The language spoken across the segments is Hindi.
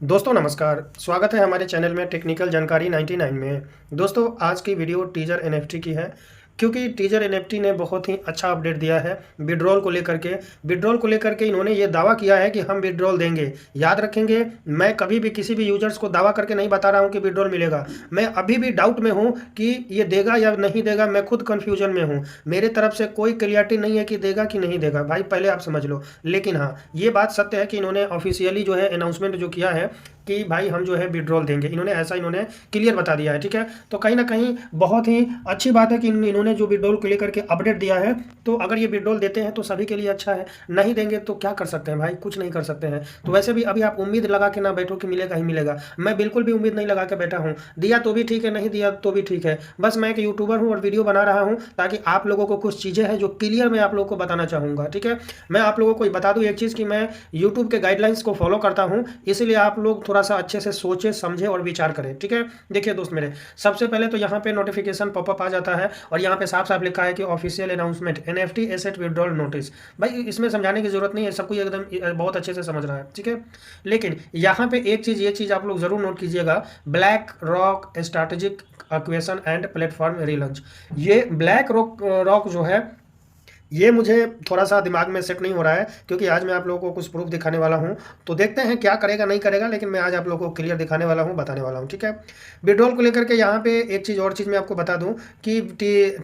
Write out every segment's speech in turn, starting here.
दोस्तों नमस्कार, स्वागत है हमारे चैनल में टेक्निकल जानकारी 99 में। दोस्तों आज की वीडियो टीजर एनएफटी की है, क्योंकि टीजर एनएफटी ने बहुत ही अच्छा अपडेट दिया है विड्रॉल को लेकर के। विड्रॉल को लेकर के इन्होंने ये दावा किया है कि हम विड्रॉल देंगे। याद रखेंगे, मैं कभी भी किसी भी यूजर्स को दावा करके नहीं बता रहा हूँ कि विड्रॉल मिलेगा। मैं अभी भी डाउट में हूँ कि ये देगा या नहीं देगा, मैं खुद कन्फ्यूजन में हूँ। मेरे तरफ से कोई क्लियरिटी नहीं है कि देगा कि नहीं देगा, भाई पहले आप समझ लो। लेकिन हाँ, ये बात सत्य है कि इन्होंने ऑफिशियली जो है अनाउंसमेंट जो किया है कि भाई हम जो है विड्रॉल देंगे, इन्होंने क्लियर बता दिया है। ठीक है, तो कहीं ना कहीं बहुत ही अच्छी बात है कि इन्होंने जो विड्रॉल को लेकर के अपडेट दिया है। तो अगर ये विड्रॉल देते हैं तो सभी के लिए अच्छा है, नहीं देंगे तो क्या कर सकते हैं भाई, कुछ नहीं कर सकते हैं। तो वैसे भी अभी आप उम्मीद लगा के ना बैठो कि मिलेगा ही मिलेगा। मैं बिल्कुल भी उम्मीद नहीं लगा के बैठा हूँ, दिया तो भी ठीक है, नहीं दिया तो भी ठीक है। बस मैं एक यूट्यूबर हूँ और वीडियो बना रहा हूँ ताकि आप लोगों को कुछ चीज़ें हैं जो क्लियर मैं आप लोगों को बताना चाहूँगा। ठीक है, मैं आप लोगों को बता दूँ एक चीज़ कि मैं यूट्यूब के गाइडलाइंस को फॉलो करता हूँ, इसलिए आप लोग थोड़ा सा अच्छे से सोचे समझे और विचार करें। ठीक है, देखिए दोस्त मेरे, सबसे पहले तो यहाँ पे नोटिफिकेशन पॉपअप आ जाता है और यहाँ पे साफ साफ लिखा है कि official announcement NFT asset withdrawal notice. भाई इसमें समझाने की जरूरत नहीं है, सब कुछ एकदम बहुत अच्छे से समझ रहा है। ठीक है, लेकिन यहाँ पे एक चीज़, ये चीज़ आप लोग जरूर नोट कीजिएगा, black rock strategic equation and platform relaunch. ये ब्लैक रॉक जो है, ये मुझे थोड़ा सा दिमाग में सेट नहीं हो रहा है, क्योंकि आज मैं आप लोगों को कुछ प्रूफ दिखाने वाला हूं। तो देखते हैं क्या करेगा नहीं करेगा, लेकिन मैं आज आप लोगों को क्लियर दिखाने वाला हूं, बताने वाला हूं। ठीक है, विड्रॉल को लेकर के यहाँ पे एक चीज़ और चीज़ मैं आपको बता दूं कि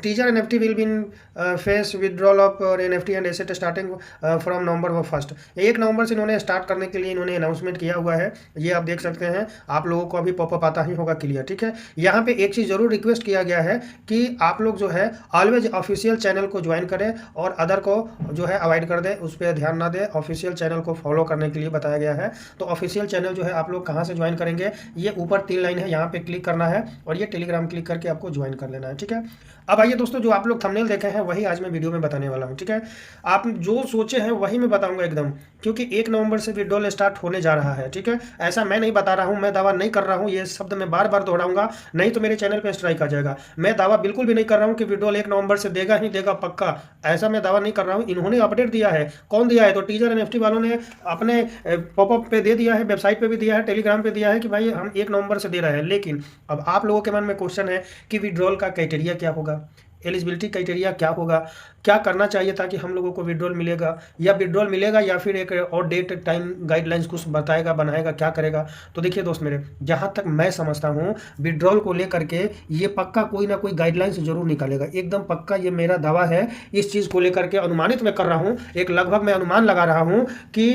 teaser NFT will been face withdrawal of NFT and asset starting from November 1। 1 नवंबर से इन्होंने स्टार्ट करने के लिए इन्होंने अनाउंसमेंट किया हुआ है। ये आप देख सकते हैं, आप लोगों को अभी पॉपअप आता ही होगा क्लियर। ठीक है, यहाँ पे एक चीज़ जरूर रिक्वेस्ट किया गया है कि आप लोग जो है ऑलवेज ऑफिशियल चैनल को ज्वाइन करें और अदर को जो है अवॉइड कर दें, उस पर ध्यान ना दें। ऑफिशियल चैनल को फॉलो करने के लिए बताया गया है। तो ऑफिशियल चैनल जो है आप लोग कहाँ से ज्वाइन करेंगे, ये ऊपर 3 लाइन है, यहाँ पे क्लिक करना है और ये टेलीग्राम क्लिक करके आपको ज्वाइन कर लेना है। ठीक है, अब आइए दोस्तों, जो आप लोग थंबनेल देखे हैं वही आज मैं वीडियो में बताने वाला हूँ। ठीक है, आप जो सोचे हैं वही मैं बताऊंगा एकदम, क्योंकि 1 नवंबर से विड्रॉल स्टार्ट होने जा रहा है। ठीक है, ऐसा मैं नहीं बता रहा हूँ, मैं दावा नहीं कर रहा हूँ, ये शब्द मैं बार बार दोहराऊंगा, नहीं तो मेरे चैनल पर स्ट्राइक आ जाएगा। मैं दावा बिल्कुल भी नहीं कर रहा हूँ कि विड्रॉल 1 नवंबर से देगा ही देगा पक्का, ऐसा मैं दावा नहीं कर रहा हूँ। इन्होंने अपडेट दिया है, कौन दिया है, तो टीजर एनएफटी वालों ने अपने पॉपअप पे दे दिया है, वेबसाइट पे भी दिया है, टेलीग्राम पे दिया है कि भाई हम 1 नवंबर से दे रहे हैं। लेकिन अब आप लोगों के मन में क्वेश्चन है कि विड्रॉल का क्राइटेरिया क्या होगा, एलिजिबिलिटी क्राइटेरिया क्या होगा, क्या करना चाहिए ताकि हम लोगों को विड्रॉल मिलेगा, या विड्रॉल मिलेगा या फिर एक और डेट टाइम गाइडलाइंस कुछ बताएगा, बनाएगा, क्या करेगा। तो देखिए दोस्त मेरे, जहाँ तक मैं समझता हूँ विड्रॉल को लेकर के ये पक्का कोई ना कोई गाइडलाइंस जरूर निकालेगा, एकदम पक्का, ये मेरा दावा है। इस चीज़ को लेकर के अनुमानित मैं कर रहा हूँ, एक लगभग मैं अनुमान लगा रहा हूँ कि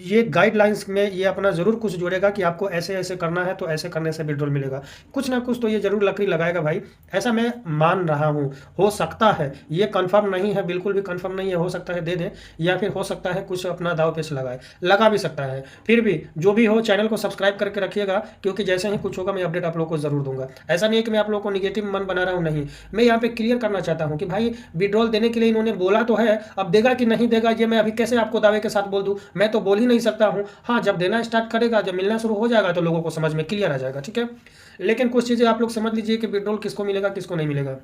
ये गाइडलाइंस में ये अपना जरूर कुछ जोड़ेगा कि आपको ऐसे ऐसे करना है, तो ऐसे करने से विड्रॉल मिलेगा। कुछ ना कुछ तो ये जरूर लकड़ी लगाएगा भाई, ऐसा मैं मान रहा हूँ। हो सकता है, ये कंफर्म नहीं है, बिल्कुल भी कंफर्म नहीं है, हो सकता है दे दे, या फिर हो सकता है कुछ अपना दाव पेच लगाए, लगा भी सकता है। फिर भी जो भी हो, चैनल को सब्सक्राइब करके रखिएगा, क्योंकि जैसे ही कुछ होगा मैं अपडेट आप लोगों को जरूर दूंगा। ऐसा नहीं है कि मैं आप लोगों को निगेटिव मन बना रहा हूँ, नहीं, मैं यहाँ पे क्लियर करना चाहता हूँ कि भाई विड्रॉल देने के लिए इन्होंने बोला तो है, अब देगा कि नहीं देगा ये मैं अभी कैसे आपको दावे के साथ बोल दूँ, मैं तो बोल ही नहीं सकता हूँ। हाँ, जब देना स्टार्ट करेगा, जब मिलना शुरू हो जाएगा तो लोगों को समझ में क्लियर आ जाएगा। ठीक है, लेकिन कुछ चीज़ें आप लोग समझ लीजिए कि विड्रॉल किसको मिलेगा किसको नहीं मिलेगा।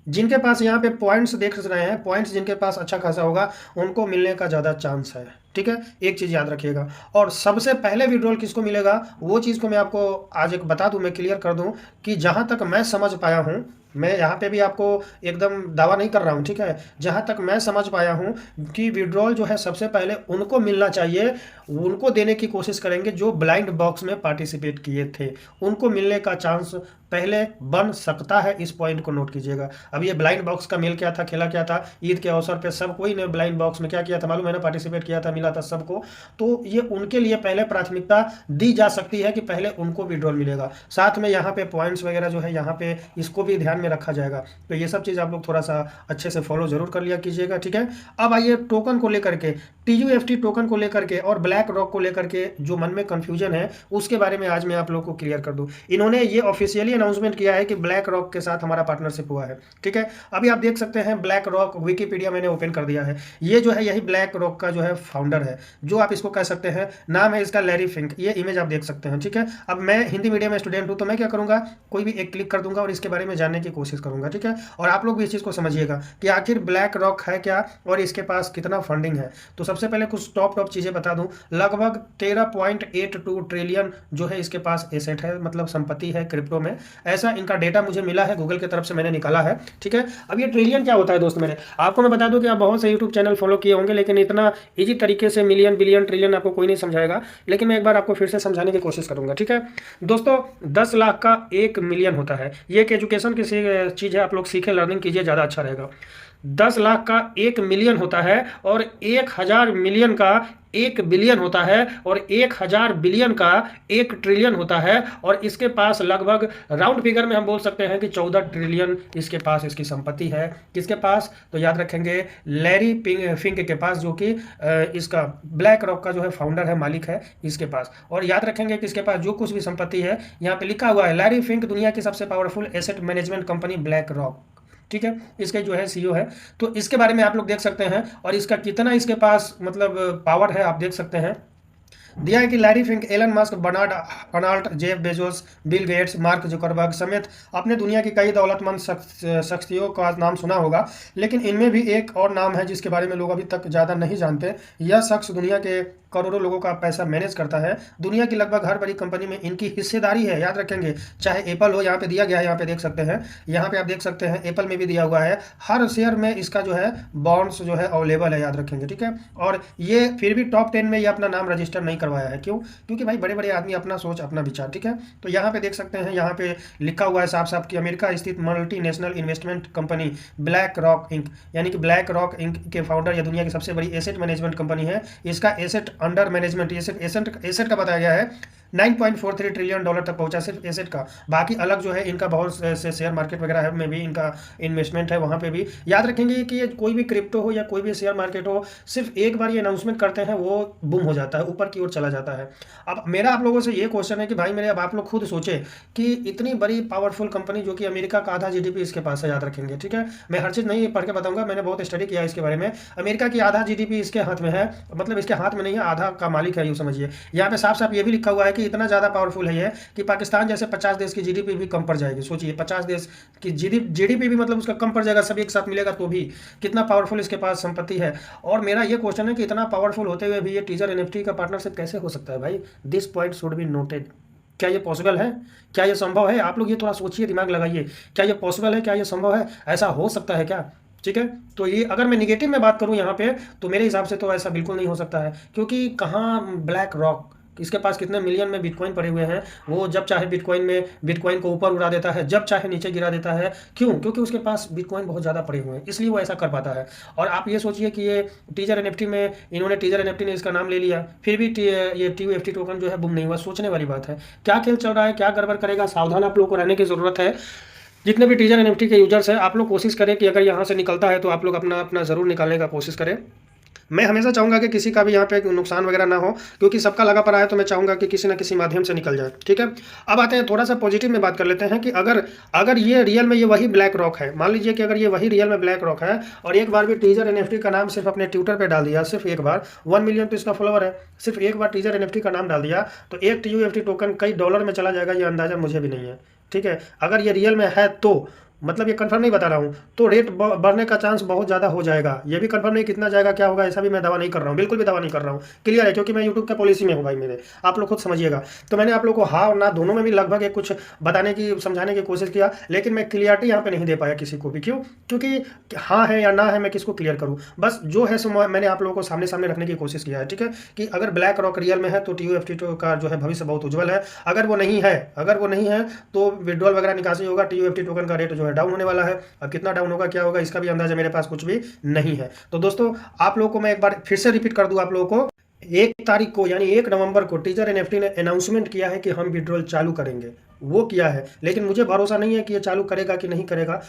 जिनके पास यहाँ पे पॉइंट्स देख रहे हैं, पॉइंट्स जिनके पास अच्छा खासा होगा उनको मिलने का ज़्यादा चांस है। ठीक है, एक चीज़ याद रखिएगा। और सबसे पहले विड्रॉल किसको मिलेगा वो चीज़ को मैं आपको आज एक बता दूं, मैं क्लियर कर दूं कि जहाँ तक मैं समझ पाया हूँ, मैं यहाँ पे भी आपको एकदम दावा नहीं कर रहा हूँ। ठीक है, जहाँ तक मैं समझ पाया हूँ कि विड्रॉल जो है सबसे पहले उनको मिलना चाहिए, उनको देने की कोशिश करेंगे जो ब्लाइंड बॉक्स में पार्टिसिपेट किए थे, उनको मिलने का चांस पहले बन सकता है। इस पॉइंट को नोट कीजिएगा। अब ये ब्लाइंड बॉक्स का मेल क्या था, खेला क्या था, ईद के अवसर पे सब कोई ने ब्लाइंड बॉक्स में क्या किया था मालूम है ना, पार्टिसिपेट किया था, मिला था सबको। तो ये उनके लिए पहले प्राथमिकता दी जा सकती है कि पहले उनको विड्रॉल मिलेगा। साथ में यहाँ पे पॉइंट्स वगैरह जो है यहाँ पे इसको भी ध्यान में रखा जाएगा। तो ये सब चीज़ आप लोग थोड़ा सा अच्छे से फॉलो जरूर कर लिया कीजिएगा। ठीक है, अब आइए टोकन को लेकर के, टीयूएफटी टोकन को लेकर के और ब्लैक रॉक को लेकर के जो मन में कंफ्यूजन है उसके बारे में आज मैं आप लोग को क्लियर कर दूं। इन्होंने ये ऑफिशियली अनाउंसमेंट किया है कि ब्लैक रॉक के साथ हमारा पार्टनरशिप हुआ है। ठीक है, अभी आप देख सकते हैं ब्लैक रॉक विकीपीडिया मैंने ओपन कर दिया है, ये जो है यही ब्लैक रॉक का जो है फाउंडर है, जो आप इसको कह सकते हैं, नाम है इसका लैरी फिंक, ये इमेज आप देख सकते हैं। ठीक है, अब मैं हिंदी मीडियम में स्टूडेंट हूँ तो मैं क्या करूँगा, कोई भी एक क्लिक कर दूंगा और इसके बारे में जानने की की कोशिश करूंगा, ठीक है। और आप लोग भी इस चीज़ को समझिएगा कि आखिर ब्लैक रॉक है क्या और इसके पास कितना फंडिंग है। तो सबसे पहले कुछ टॉप चीज़ें बता दूं, लगभग 13.82 ट्रिलियन जो है इसके पास एसेट है, मतलब संपत्ति है क्रिप्टो में। ऐसा इनका डेटा मुझे मिला है, गूगल की तरफ से मैंने निकाला है, ठीक है। अब ये ट्रिलियन क्या होता है दोस्त मेरे, आपको मैं बता दूं कि आप बहुत से यूट्यूब चैनल फॉलो किए होंगे, लेकिन इतना ईजी तरीके से मिलियन बिलियन ट्रिलियन आपको कोई नहीं समझाएगा, लेकिन मैं एक बार आपको फिर से समझाने की कोशिश करूंगा, ठीक है। दोस्तों 10 लाख का 1 मिलियन होता है। ये एक एजुकेशन की चीज़ है, आप लोग सीखें, लर्निंग कीजिए, ज़्यादा अच्छा रहेगा। 10 लाख का 1 मिलियन होता है और 1000 मिलियन का 1 बिलियन होता है और 1000 बिलियन का 1 ट्रिलियन होता है। और इसके पास लगभग राउंड फिगर में हम बोल सकते हैं कि 14 ट्रिलियन इसके पास इसकी संपत्ति है। किसके पास, तो याद रखेंगे लैरी फिंक के पास, जो कि इसका ब्लैक रॉक का जो है फाउंडर है, मालिक है इसके पास। और याद रखेंगे कि इसके पास जो कुछ भी संपत्ति है, यहाँ पे लिखा हुआ है लैरी फिंक दुनिया की सबसे powerful asset management company black rock, ठीक है, इसके जो है सीईओ है। तो इसके बारे में आप लोग देख सकते हैं और इसका कितना इसके पास मतलब पावर है आप देख सकते हैं। दिया है कि Larry Fink, Elon Musk, Bernard Arnault, Jeff Bezos, Bill Gates, Mark Zuckerberg समेत अपने दुनिया की कई दौलतमंद शख्सियों का नाम सुना होगा, लेकिन इनमें भी एक और नाम है जिसके बारे में लोग अभी तक ज़्यादा नहीं जानते। यह शख्स दुनिया के करोड़ों लोगों का पैसा मैनेज करता है। दुनिया की लगभग हर बड़ी कंपनी में इनकी हिस्सेदारी है, याद रखेंगे, चाहे एप्पल हो, यहाँ पे दिया गया है, यहाँ पे देख सकते हैं, यहाँ पे आप देख सकते हैं एप्पल में भी दिया हुआ है। हर शेयर में इसका जो है बॉन्ड्स जो है अवेलेबल है, याद रखेंगे, ठीक है। और ये फिर भी टॉप 10 में ये अपना नाम रजिस्टर नहीं करवाया है, क्यों, क्योंकि भाई बड़े बड़े आदमी अपना सोच अपना विचार, ठीक है। तो यहाँ पे देख सकते हैं, यहाँ पे लिखा हुआ है साफ साफ कि अमेरिका स्थित multinational investment company BlackRock Inc, यानी कि ब्लैक रॉक इंक के फाउंडर या दुनिया की सबसे बड़ी एसेट मैनेजमेंट कंपनी है। इसका एसेट अंडर मैनेजमेंट, एसेट का बताया गया है 9.43 ट्रिलियन डॉलर तक पहुंचा, सिर्फ एसेट का। बाकी अलग जो है इनका बहुत से शेयर मार्केट वगैरह है में भी इनका इन्वेस्टमेंट है, वहाँ पे भी याद रखेंगे कि ये कोई भी क्रिप्टो हो या कोई भी शेयर मार्केट हो, सिर्फ एक बार ये अनाउंसमेंट करते हैं वो बूम हो जाता है, ऊपर की ओर चला जाता है। अब मेरा आप लोगों से ये क्वेश्चन है कि भाई मेरे, अब आप लोग खुद सोचे कि इतनी बड़ी पावरफुल कंपनी जो कि अमेरिका का आधा जीडीपी इसके पास है, याद रखेंगे, ठीक है। मैं हर चीज़ नहीं पढ़ के बताऊंगा, मैंने बहुत स्टडी किया इसके बारे में। अमेरिका की आधा जीडीपी इसके हाथ में है, मतलब इसके हाथ में नहीं है, आधा का मालिक है, यूँ समझिए। यहाँ पे साफ साफ ये भी लिखा हुआ है कि इतना ज़्यादा पावरफुल है ये कि पाकिस्तान जैसे 50 देश की जीडीपी भी कम पड़ जाएगी। सोचिए 50 देश की जीडीपी भी मतलब उसका कम पड़ जाएगा, सब एक साथ मिलेगा तो भी कितना पावरफुल इसके पास संपत्ति है। और मेरा ये क्वेश्चन है कि इतना पावरफुल होते हुए भी ये टीजर एनएफटी का पार्टनरशिप कैसे हो सकता है भाई। This point should be noted. क्या ये पॉसिबल है, क्या ये संभव है? आप लोग ये थोड़ा सोचिए, दिमाग लगाइए, क्या ये पॉसिबल है, क्या ये संभव है, ऐसा हो सकता है क्या? ठीक है, तो ये अगर मैं निगेटिव में बात करूं यहाँ पे, तो मेरे हिसाब से तो ऐसा बिल्कुल नहीं हो सकता है, क्योंकि कहाँ ब्लैक रॉक, इसके पास कितने मिलियन में बिटकॉइन पड़े हुए हैं, वो जब चाहे बिटकॉइन को ऊपर उड़ा देता है, जब चाहे नीचे गिरा देता है। क्यों? क्योंकि उसके पास बिटकॉइन बहुत ज़्यादा पड़े हुए हैं, इसलिए वो ऐसा कर पाता है। और आप ये सोचिए कि ये टीजर एनएफटी में इन्होंने, टीजर एनएफटी ने इसका नाम ले लिया, फिर भी ये TUFT टोकन जो है बुम नहीं हुआ। सोचने वाली बात है, क्या खेल चल रहा है, क्या गड़बड़ करेगा, सावधान आप लोग को रहने की ज़रूरत है। जितने भी टीजर एनएफटी के यूजर्स हैं, आप लोग कोशिश करें कि अगर यहाँ से निकलता है तो आप लोग अपना ज़रूर निकालने का कोशिश करें। मैं हमेशा चाहूँगा कि किसी का भी यहाँ पे नुकसान वगैरह ना हो, क्योंकि सबका लगा पड़ा है, तो मैं चाहूँगा कि किसी ना किसी माध्यम से निकल जाए, ठीक है। अब आते हैं थोड़ा सा पॉजिटिव में बात कर लेते हैं कि अगर ये रियल में ये वही ब्लैक रॉक है, मान लीजिए कि अगर ये वही रियल में ब्लैक रॉक है और एक बार भी टीजर एनएफटी का नाम सिर्फ अपने ट्विटर पर डाल दिया, सिर्फ एक बार, 1 मिलियन तो इसका फॉलोवर है, सिर्फ एक बार टीजर एनएफटी का नाम डाल दिया तो एक TUFT टोकन कई डॉलर में चला जाएगा, ये अंदाजा मुझे भी नहीं है, ठीक है। अगर ये रियल में है तो मतलब ये कंफर्म नहीं बता रहा हूँ, तो रेट बढ़ने का चांस बहुत ज़्यादा हो जाएगा। ये भी कंफर्म नहीं कितना जाएगा, क्या होगा, ऐसा भी मैं दावा नहीं कर रहा हूँ, बिल्कुल भी दावा नहीं कर रहा हूँ, क्लियर है, क्योंकि मैं यूट्यूब के पॉलिसी में हूँ भाई मेरे, आप लोग खुद समझिएगा। तो मैंने आप लोग को हाँ और ना दोनों में भी लगभग एक कुछ बताने की, समझाने की कोशिश किया, लेकिन मैं क्लियरिटी यहाँ पे नहीं दे पाया किसी को भी। क्यों? क्योंकि हाँ है या ना है, मैं किसको क्लियर करूँ, बस जो है सो मैंने आप लोगों को सामने सामने रखने की कोशिश किया है, ठीक है। कि अगर ब्लैक रॉक रियल में है तो TUFT का जो है भविष्य बहुत उज्जवल है, अगर वो नहीं है तो विड्रॉल वगैरह निकासी होगा, TUFT टोकन का रेट जो है डाउन होने वाला है। अब कितना डाउन होगा, क्या होगा, इसका भी अंदाजा मेरे पास कुछ भी नहीं है। तो दोस्तों आप लोगों को मैं एक बार फिर से रिपीट कर दूं, आप लोगों को 1 तारीख को यानी 1 नवंबर को टीजर एनएफटी ने अनाउंसमेंट किया है कि हम विड्रॉल चालू करेंगे, वो किया है, लेकिन मुझे भरोसा नहीं है कि ये चालू करेगा कि नहीं करेगा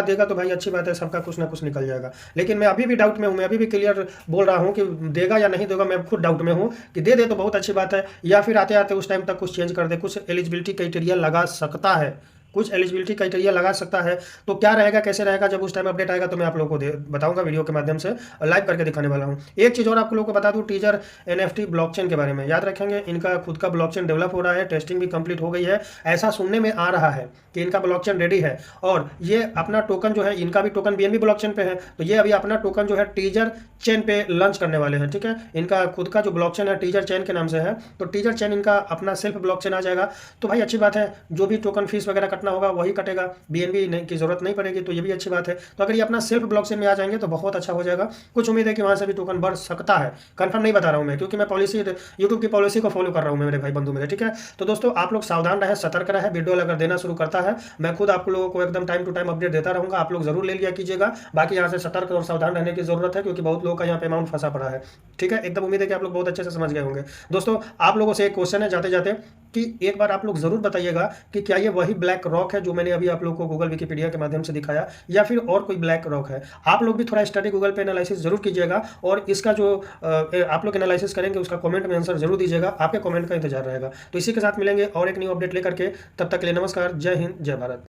देगा तो भाई अच्छी बात है, सबका कुछ ना कुछ निकल जाएगा। लेकिन मैं अभी भी डाउट में हूँ, मैं अभी भी क्लियर बोल रहा हूँ कि देगा या नहीं देगा, मैं खुद डाउट में हूँ कि दे तो बहुत अच्छी बात है, या फिर आते आते उस टाइम तक कुछ चेंज कर दे, कुछ एलिजिबिलिटी क्राइटेरिया लगा सकता है, कुछ एलिजिबिलिटी क्राइटेरिया लगा सकता है। तो क्या रहेगा, कैसे रहेगा, जब उस टाइम अपडेट आएगा तो मैं आप लोगों को बताऊंगा वीडियो के माध्यम से, लाइव करके दिखाने वाला हूँ। एक चीज़ और आप लोगों को बता दूँ टीजर NFT ब्लॉकचेन के बारे में, याद रखेंगे इनका खुद का ब्लॉकचेन डेवलप हो रहा है, टेस्टिंग भी कंप्लीट हो गई है। ऐसा सुनने में आ रहा है कि इनका ब्लॉकचेन रेडी है और ये अपना टोकन जो है, इनका भी टोकन BNB ब्लॉकचेन पे है, तो ये अभी अपना टोकन जो है टीजर चेन पे लॉन्च करने वाले हैं। ठीक है, इनका खुद का जो ब्लॉकचेन है टीजर चेन के नाम से है, तो टीजर चेन इनका अपना सेल्फ ब्लॉकचेन आ जाएगा। तो भाई अच्छी बात है, जो भी टोकन फीस वगैरह कटना होगा वही कटेगा, BNB की जरूरत नहीं पड़ेगी, तो ये भी अच्छी बात है। तो अगर ये अपना सेल्फ ब्लॉकचेन में आ जाएंगे तो बहुत अच्छा हो जाएगा। कुछ उम्मीद है कि वहां से भी टोकन बढ़ सकता है, कंफर्म नहीं बता रहा हूं मैं, क्योंकि मैं पॉलिसी यूट्यूब की पॉलिसी को फॉलो कर रहा हूं मेरे भाई बंधु मेरे। ठीक है, तो दोस्तों आप लोग सावधान रहे, सतर्क रहे। विड्रॉल अगर देना शुरू करता है, मैं खुद आप लोगों को एकदम टाइम टू टाइम अपडेट देता रहूंगा, आप लोग जरूर ले लिया कीजिएगा। बाकी यहाँ से सतर्क और सावधान रहने की जरूरत है, क्योंकि बहुत लोगों का यहाँ पे अमाउंट फंसा पड़ा है। ठीक है, एकदम उम्मीद है कि आप लोग बहुत अच्छे से समझ गए होंगे। दोस्तों आप लोगों से एक क्वेश्चन है जाते जाते, कि एक बार आप लोग जरूर बताइएगा कि क्या ये वही ब्लैक रॉक है जो मैंने अभी आप लोगों को गूगल विकिपीडिया के माध्यम से दिखाया, या फिर और कोई ब्लैक रॉक है। आप लोग भी थोड़ा स्टडी गूगल पे एनालिसिस जरूर कीजिएगा, और इसका जो आप लोग एनालिसिस करेंगे उसका कमेंट में आंसर जरूर दीजिएगा, आपके कमेंट का इंतजार रहेगा। तो इसी के साथ मिलेंगे और एक न्यू अपडेट लेकर के, तब तक के लिए नमस्कार, जय हिंद, जय भारत।